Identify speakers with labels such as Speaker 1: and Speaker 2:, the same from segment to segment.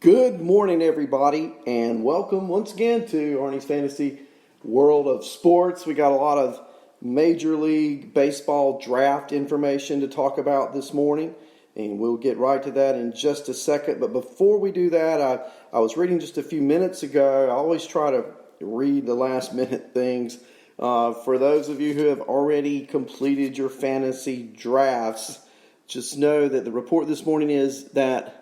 Speaker 1: Good morning, everybody, and welcome once again to Arnie's Fantasy World of Sports. We got a lot of Major League Baseball draft information to talk about this morning, and we'll get right to that in just a second. But before we do that, I was reading just a few minutes ago. I always try to read the last-minute things. For those of you who have already completed your fantasy drafts, just know that the report this morning is that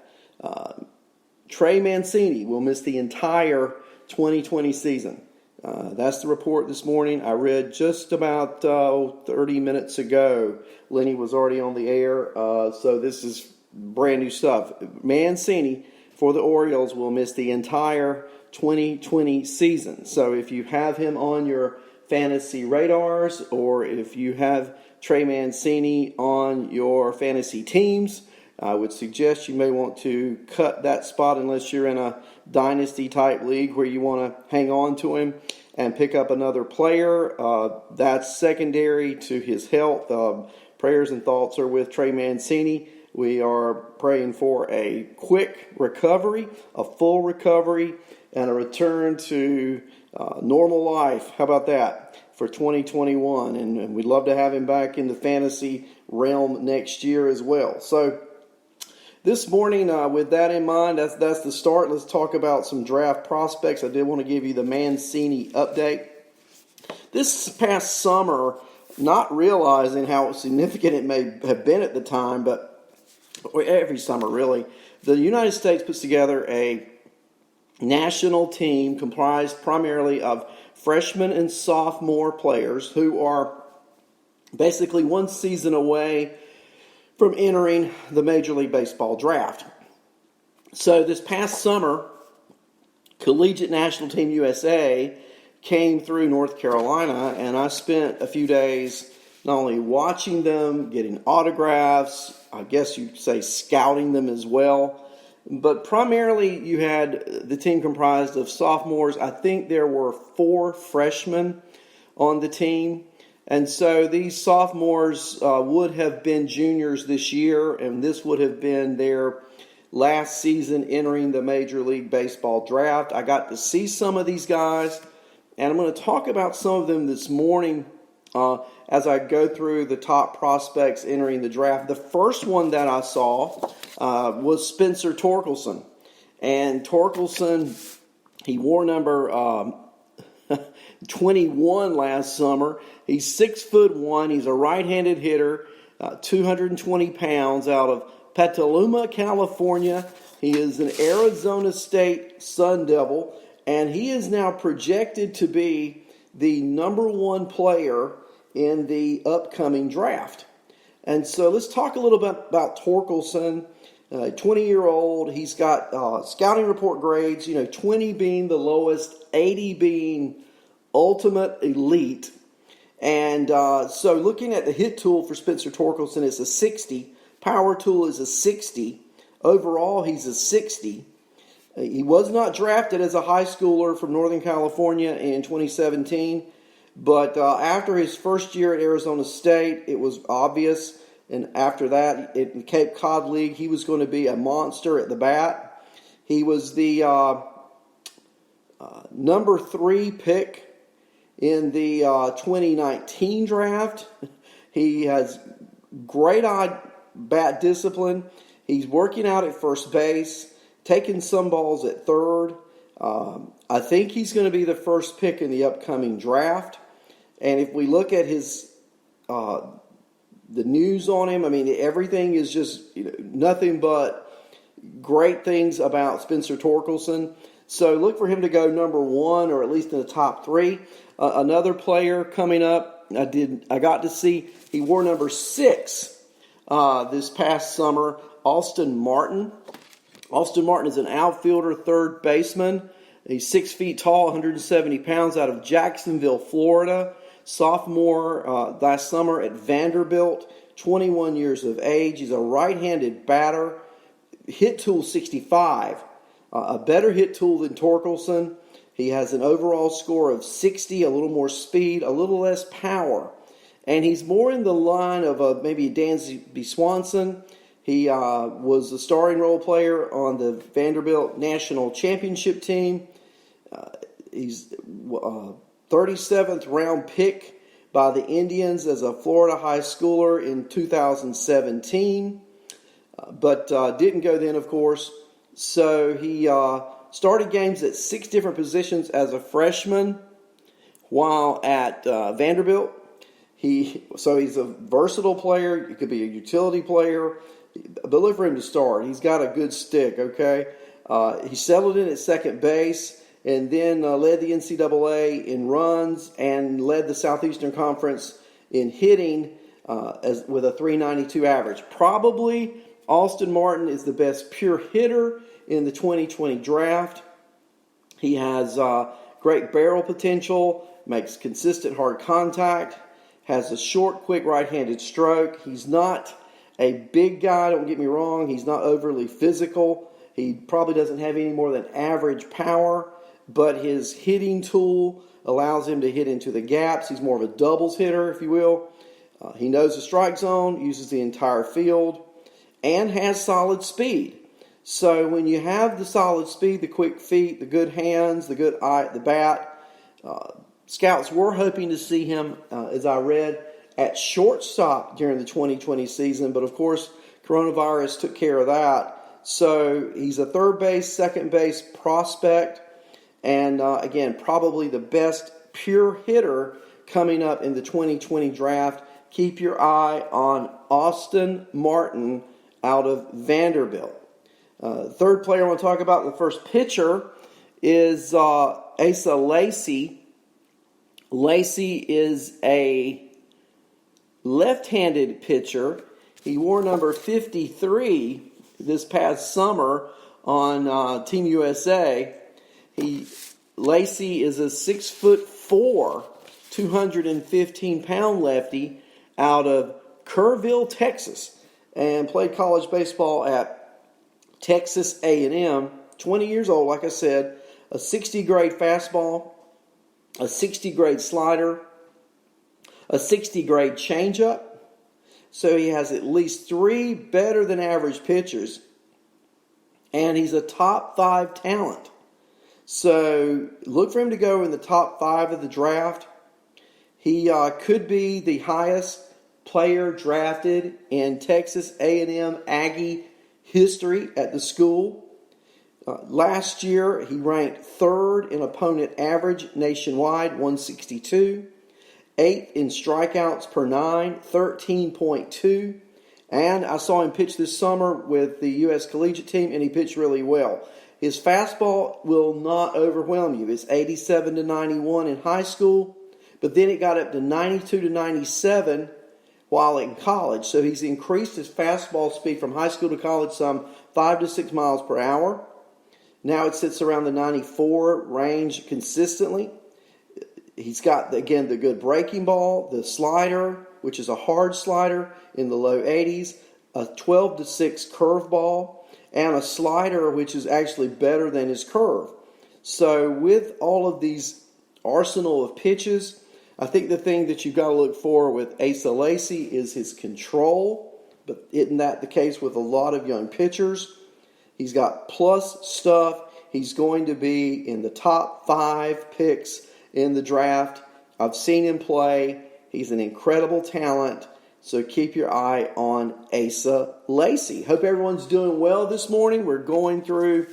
Speaker 1: Trey Mancini will miss the entire 2020 season. That's the report this morning. I read just about 30 minutes ago. Lenny was already on the air, so this is brand new stuff. Mancini for the Orioles will miss the entire 2020 season. So if you have him on your fantasy radars, or if you have Trey Mancini on your fantasy teams, I would suggest you may want to cut that spot unless you're in a dynasty-type league where you want to hang on to him and pick up another player. That's secondary to his health. Prayers and thoughts are with Trey Mancini. We are praying for a quick recovery, a full recovery, and a return to normal life. How about that for 2021? And we'd love to have him back in the fantasy realm next year as well. So this morning, with that in mind, that's the start. Let's talk about some draft prospects. I did want to give you the Mancini update. This past summer, not realizing how significant it may have been at the time, but every summer really, the United States puts together a national team comprised primarily of freshman and sophomore players who are basically one season away from entering the Major League Baseball draft. So this past summer, Collegiate National Team USA came through North Carolina, and I spent a few days not only watching them, getting autographs, I guess you'd say scouting them as well, but primarily you had the team comprised of sophomores. I think there were 4 freshmen on the team. And so these sophomores would have been juniors this year, and this would have been their last season entering the Major League Baseball draft. I got to see some of these guys, and I'm going to talk about some of them this morning as I go through the top prospects entering the draft. The first one that I saw was Spencer Torkelson. And Torkelson, he wore number 21 last summer. He's 6'1". He's a right-handed hitter, 220 pounds, out of Petaluma, California. He is an Arizona State Sun Devil, and he is now projected to be the number 1 player in the upcoming draft. And so let's talk a little bit about Torkelson. 20-year-old. He's got scouting report grades, 20 being the lowest, 80 being ultimate elite. And so looking at the hit tool for Spencer Torkelson is a 60. Power tool is a 60. Overall, he's a 60. He was not drafted as a high schooler from Northern California in 2017. But after his first year at Arizona State, it was obvious. And after that, in the Cape Cod League, he was going to be a monster at the bat. He was the number 3 pick in the 2019 draft. He has great eye bat discipline. He's working out at first base, taking some balls at third. I think he's going to be the first pick in the upcoming draft. And if we look at his the news on him, I mean, everything is just nothing but great things about Spencer Torkelson. So look for him to go number 1 or at least in the top 3. Another player coming up, I got to see, he wore number 6 this past summer, Austin Martin. Austin Martin is an outfielder, third baseman. He's 6 feet tall, 170 pounds, out of Jacksonville, Florida. Sophomore last summer at Vanderbilt, 21 years of age. He's a right-handed batter. Hit tool 65. A better hit tool than Torkelson. He has an overall score of 60, a little more speed, a little less power. And he's more in the line of maybe Dansby Swanson. He was a starring role player on the Vanderbilt National Championship team. He's 37th round pick by the Indians as a Florida high schooler in 2017, but didn't go then, of course. So he started games at 6 different positions as a freshman while at Vanderbilt. So he's a versatile player. He could be a utility player, but look for him to start. He's got a good stick, okay? He settled in at second base and then led the NCAA in runs and led the Southeastern Conference in hitting with a .392 average. Probably Austin Martin is the best pure hitter in the 2020 draft. He has great barrel potential, makes consistent hard contact, has a short, quick right-handed stroke. He's not a big guy, don't get me wrong. He's not overly physical. He probably doesn't have any more than average power, but his hitting tool allows him to hit into the gaps. He's more of a doubles hitter, if you will. He knows the strike zone, uses the entire field, and has solid speed. So when you have the solid speed, the quick feet, the good hands, the good eye at the bat, scouts were hoping to see him, as I read, at shortstop during the 2020 season, but of course, coronavirus took care of that. So he's a third base, second base prospect, and again, probably the best pure hitter coming up in the 2020 draft. Keep your eye on Austin Martin out of Vanderbilt. Third player I want to talk about, the first pitcher, is Asa Lacy. Lacy is a left-handed pitcher. He wore number 53 this past summer on Team USA. Lacy is a 6'4", 215-pound lefty out of Kerrville, Texas, and played college baseball at Texas A&M. 20 years old, like I said, a 60-grade fastball, a 60-grade slider, a 60-grade changeup. So he has at least 3 better-than-average pitchers, and he's a top 5 talent. So look for him to go in the top 5 of the draft. He could be the highest player drafted in Texas A&M Aggie history at the school. Last year, he ranked 3rd in opponent average nationwide, 162. 8th in strikeouts per 9, 13.2. And I saw him pitch this summer with the U.S. collegiate team, and he pitched really well. His fastball will not overwhelm you. It's 87 to 91 in high school, but then it got up to 92 to 97 while in college. So he's increased his fastball speed from high school to college some 5 to 6 miles per hour. Now it sits around the 94 range consistently. He's got, again, the good breaking ball, the slider, which is a hard slider in the low 80s, a 12 to 6 curveball, and a slider which is actually better than his curve. So with all of these arsenal of pitches, I think the thing that you've got to look for with Asa Lacy is his control, but isn't that the case with a lot of young pitchers? He's got plus stuff. He's going to be in the top 5 picks in the draft. I've seen him play. He's an incredible talent. So keep your eye on Asa Lacy. Hope everyone's doing well this morning. We're going through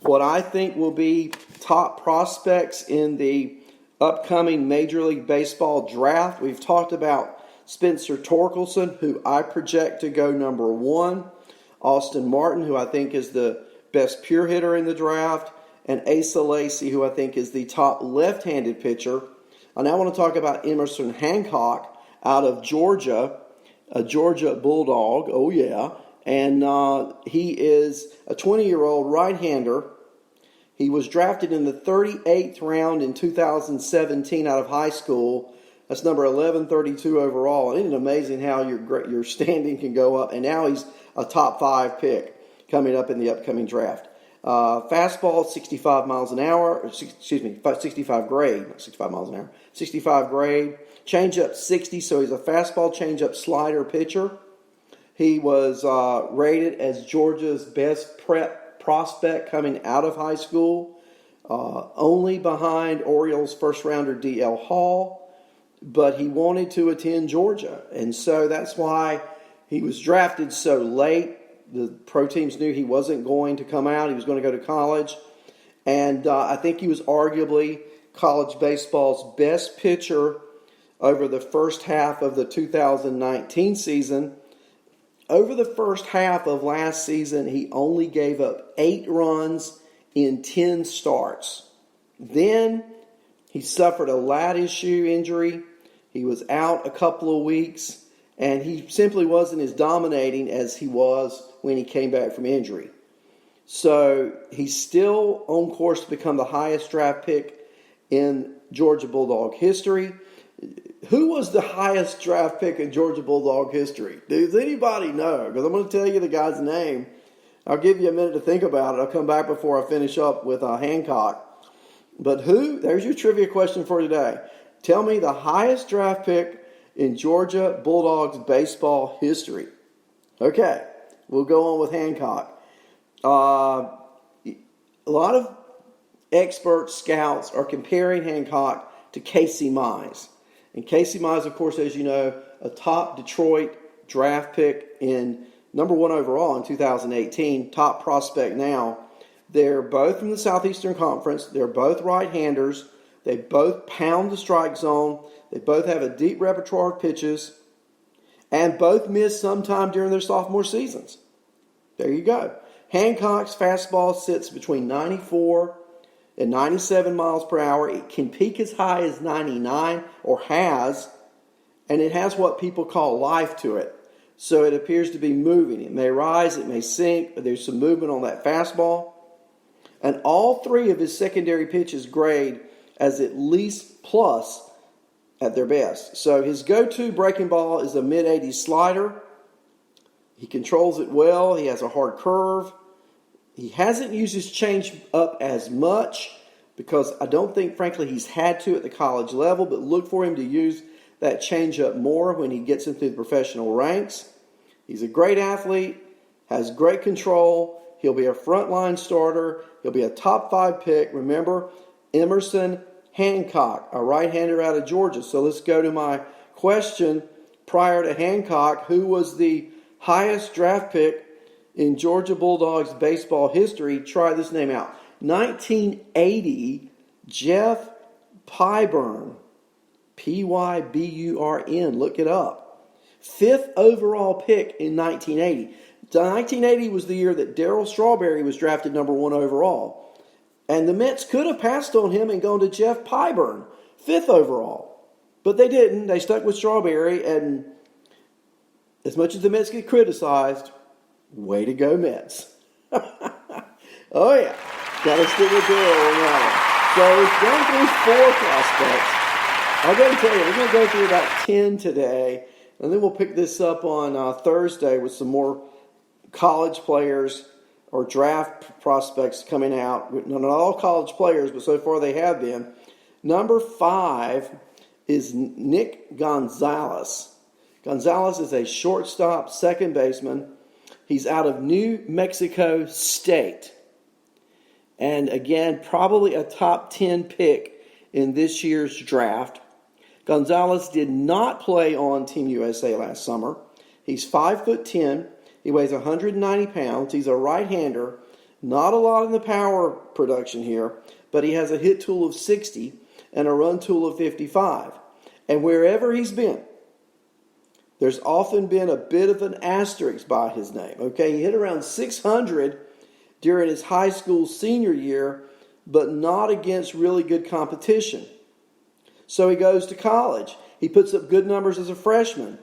Speaker 1: what I think will be top prospects in the upcoming Major League Baseball draft. We've talked about Spencer Torkelson, who I project to go number 1. Austin Martin, who I think is the best pure hitter in the draft. And Asa Lacy, who I think is the top left-handed pitcher. I now want to talk about Emerson Hancock out of Georgia, a Georgia Bulldog, oh yeah, and he is a 20-year-old right-hander. He was drafted in the 38th round in 2017 out of high school. That's number 1132 overall. And isn't it amazing how your standing can go up? And now he's a top 5 pick coming up in the upcoming draft. Fastball, 65 miles an hour, 65 grade, not 65 miles an hour, 65 grade. Changeup, 60, so he's a fastball, changeup, slider pitcher. He was rated as Georgia's best prep prospect coming out of high school, only behind Orioles first-rounder D.L. Hall, but he wanted to attend Georgia, and so that's why he was drafted so late. The pro teams knew he wasn't going to come out. He was going to go to college, and I think he was arguably college baseball's best pitcher over the first half of the 2019 season. Over the first half of last season, he only gave up 8 runs in 10 starts. Then he suffered a lat issue injury. He was out a couple of weeks, and he simply wasn't as dominating as he was when he came back from injury. So he's still on course to become the highest draft pick in Georgia Bulldog history. Who was the highest draft pick in Georgia Bulldog history? Does anybody know? Because I'm going to tell you the guy's name. I'll give you a minute to think about it. I'll come back before I finish up with Hancock. But who? There's your trivia question for today. Tell me the highest draft pick in Georgia Bulldogs baseball history. Okay, we'll go on with Hancock. A lot of expert scouts are comparing Hancock to Casey Mize. And Casey Mize, of course, as you know, a top Detroit draft pick in number 1 overall in 2018, top prospect now. They're both from the Southeastern Conference. They're both right-handers. They both pound the strike zone. They both have a deep repertoire of pitches. And both missed sometime during their sophomore seasons. There you go. Hancock's fastball sits between 94 and 97 miles per hour. It can peak as high as 99, or has, and it has what people call life to it. So it appears to be moving. It may rise, it may sink, but there's some movement on that fastball. And all 3 of his secondary pitches grade as at least plus at their best. So his go-to breaking ball is a mid-80s slider. He controls it well. He has a hard curve. He hasn't used his change up as much because I don't think, frankly, he's had to at the college level, but look for him to use that change up more when he gets into the professional ranks. He's a great athlete, has great control. He'll be a frontline starter. He'll be a top 5 pick. Remember, Emerson Hancock, a right-hander out of Georgia. So let's go to my question. Prior to Hancock, who was the highest draft pick in Georgia Bulldogs baseball history? Try this name out. 1980, Jeff Pyburn. Pyburn. Look it up. 5th overall pick in 1980. 1980 was the year that Darryl Strawberry was drafted number 1 overall. And the Mets could have passed on him and gone to Jeff Pyburn, 5th overall. But they didn't. They stuck with Strawberry, and as much as the Mets get criticized, way to go, Mets. Oh, yeah. Got to stick with Darryl on that one. So it's going through 4 prospects. I'm going to tell you, we're going to go through about 10 today, and then we'll pick this up on Thursday with some more college players or draft prospects coming out. Not all college players, but so far they have been. Number 5 is Nick Gonzalez. Gonzalez is a shortstop, second baseman. He's out of New Mexico State. And again, probably a top 10 pick in this year's draft. Gonzalez did not play on Team USA last summer. He's 5'10". He weighs 190 pounds. He's a right-hander. Not a lot in the power production here, but he has a hit tool of 60 and a run tool of 55. And wherever he's been, there's often been a bit of an asterisk by his name. Okay, he hit around 600 during his high school senior year, but not against really good competition. So he goes to college. He puts up good numbers as a freshman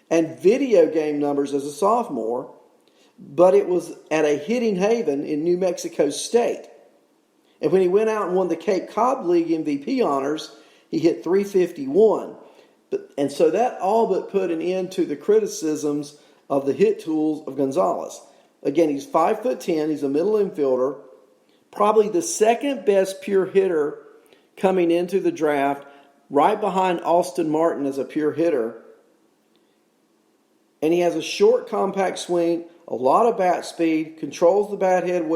Speaker 1: and video game numbers as a sophomore, but it was at a hitting haven in New Mexico State. And when he went out and won the Cape Cod League MVP honors, he hit 351. And so that all but put an end to the criticisms of the hit tools of Gonzalez. Again, he's 5'10". He's a middle infielder, probably the second best pure hitter coming into the draft, right behind Austin Martin as a pure hitter. and he has a short, compact swing, a lot of bat speed, controls the bat head